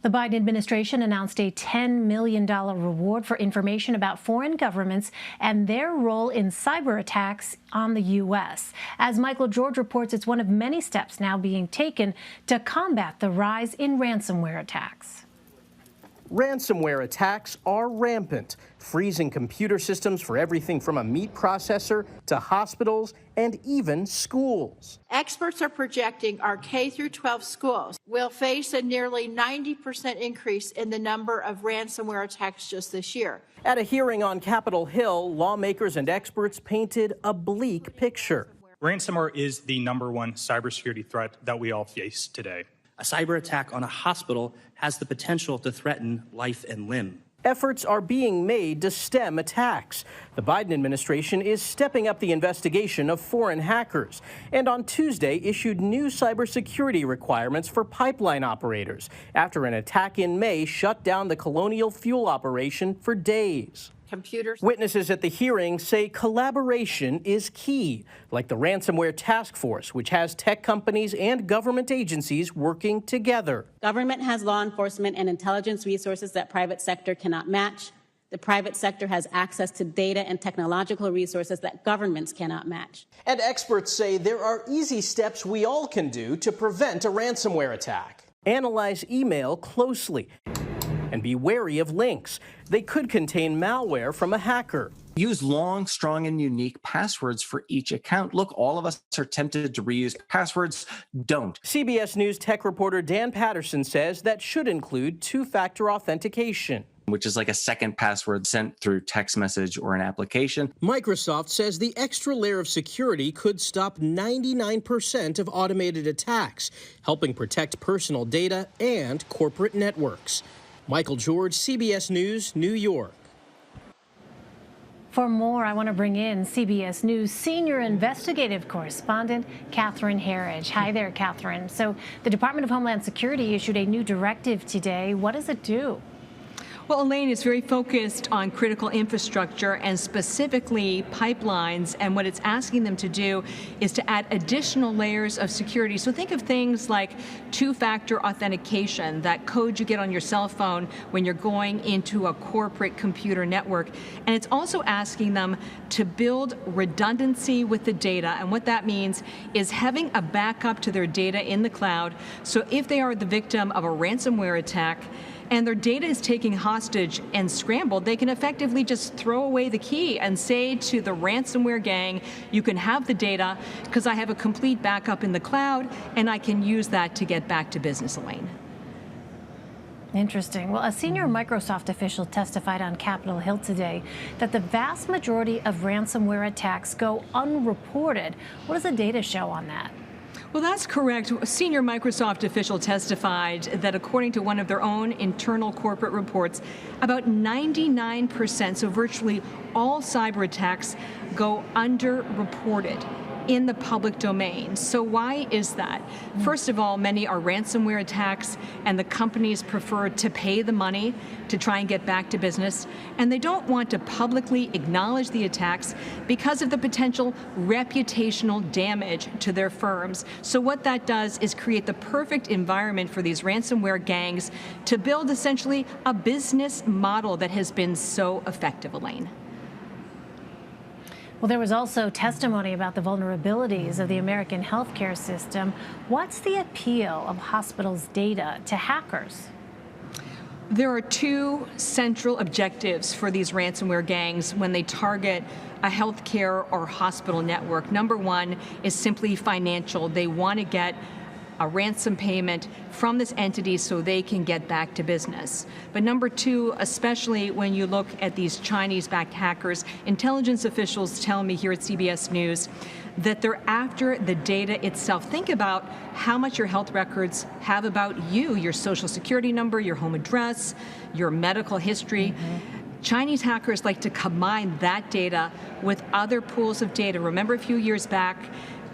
The Biden administration announced a $10 million reward for information about foreign governments and their role in cyber attacks on the U.S. As Michael George reports, it's one of many steps now being taken to combat the rise in ransomware attacks. Ransomware attacks are rampant, freezing computer systems for everything from a meat processor to hospitals and even schools. Experts are projecting our K through 12 schools will face a nearly 90% increase in the number of ransomware attacks just this year. At a hearing on Capitol Hill, lawmakers and experts painted a bleak picture. Ransomware is the #1 cybersecurity threat that we all face today. A cyber attack on a hospital has the potential to threaten life and limb. Efforts are being made to stem attacks. The Biden administration is stepping up the investigation of foreign hackers, and on Tuesday issued new cybersecurity requirements for pipeline operators after an attack in May shut down the Colonial Fuel operation for days. Witnesses at the hearing say collaboration is key, like the Ransomware Task Force, which has tech companies and government agencies working together. Government has law enforcement and intelligence resources that private sector cannot match. The private sector has access to data and technological resources that governments cannot match. And experts say there are easy steps we all can do to prevent a ransomware attack. Analyze email closely and be wary of links. They could contain malware from a hacker. Use long, strong, and unique passwords for each account. Look, all of us are tempted to reuse passwords. Don't. CBS News tech reporter Dan Patterson says that should include two-factor authentication, which is like a second password sent through text message or an application. Microsoft says the extra layer of security could stop 99% of automated attacks, helping protect personal data and corporate networks. Michael George, CBS News, New York. For more, I want to bring in CBS News senior investigative correspondent Catherine Herridge. Hi there, Catherine. So the Department of Homeland Security issued a new directive today. What does it do? Well, Elaine is very focused on critical infrastructure and specifically pipelines, and what it's asking them to do is to add additional layers of security. So think of things like two-factor authentication, that code you get on your cell phone when you're going into a corporate computer network. And it's also asking them to build redundancy with the data, and what that means is having a backup to their data in the cloud, so if they are the victim of a ransomware attack, and their data is taken hostage and scrambled, they can effectively just throw away the key and say to the ransomware gang, you can have the data because I have a complete backup in the cloud and I can use that to get back to business, Elaine. Interesting. Well, a senior Microsoft official testified on Capitol Hill today that the vast majority of ransomware attacks go unreported. What does the data show on that? Well, that's correct. A senior Microsoft official testified that according to one of their own internal corporate reports, about 99%, so virtually all cyber attacks, go underreported in the public domain. So why is that? First of all, many are ransomware attacks, and the companies prefer to pay the money to try and get back to business, and they don't want to publicly acknowledge the attacks because of the potential reputational damage to their firms. So what that does is create the perfect environment for these ransomware gangs to build essentially a business model that has been so effective, Elaine. Well, there was also testimony about the vulnerabilities of the American healthcare system. What's the appeal of hospitals' data to hackers? There are two central objectives for these ransomware gangs when they target a healthcare or hospital network. Number one is simply financial. They want to get a ransom payment from this entity so they can get back to business. But number two, especially when you look at these Chinese-backed hackers, intelligence officials tell me here at CBS News that they're after the data itself. Think about how much your health records have about you, your social security number, your home address, your medical history. Chinese hackers like to combine that data with other pools of data. Remember a few years back,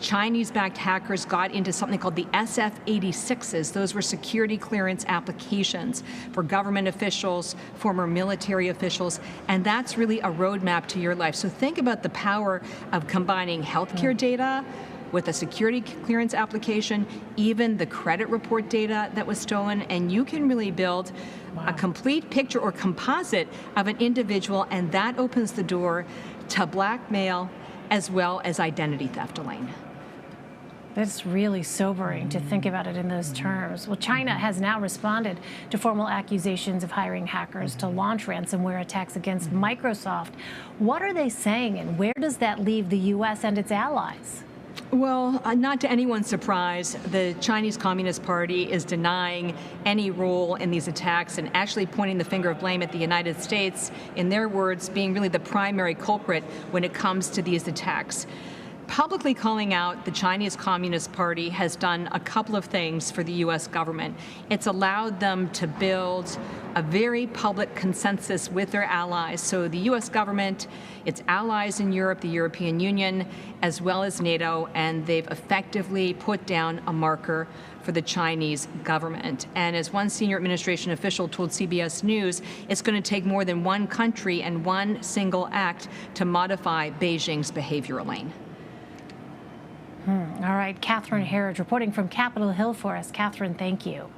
Chinese-backed hackers got into something called the SF-86s. Those were security clearance applications for government officials, former military officials, and that's really a roadmap to your life. So think about the power of combining healthcare data with a security clearance application, even the credit report data that was stolen, and you can really build a complete picture or composite of an individual, and that opens the door to blackmail as well as identity theft, Elaine. That's really sobering to think about it in those terms. Well, China has now responded to formal accusations of hiring hackers to launch ransomware attacks against Microsoft. What are they saying, and where does that leave the U.S. and its allies? Well, not to anyone's surprise, the Chinese Communist Party is denying any role in these attacks and actually pointing the finger of blame at the United States, in their words, being really the primary culprit when it comes to these attacks. Publicly calling out the Chinese Communist Party has done a couple of things for the U.S. government. It's allowed them to build a very public consensus with their allies. So the U.S. government, its allies in Europe, the European Union, as well as NATO, and they've effectively put down a marker for the Chinese government. And as one senior administration official told CBS News, it's going to take more than one country and one single act to modify Beijing's behavior, Elaine. All right, Catherine Herridge reporting from Capitol Hill for us. Catherine, thank you.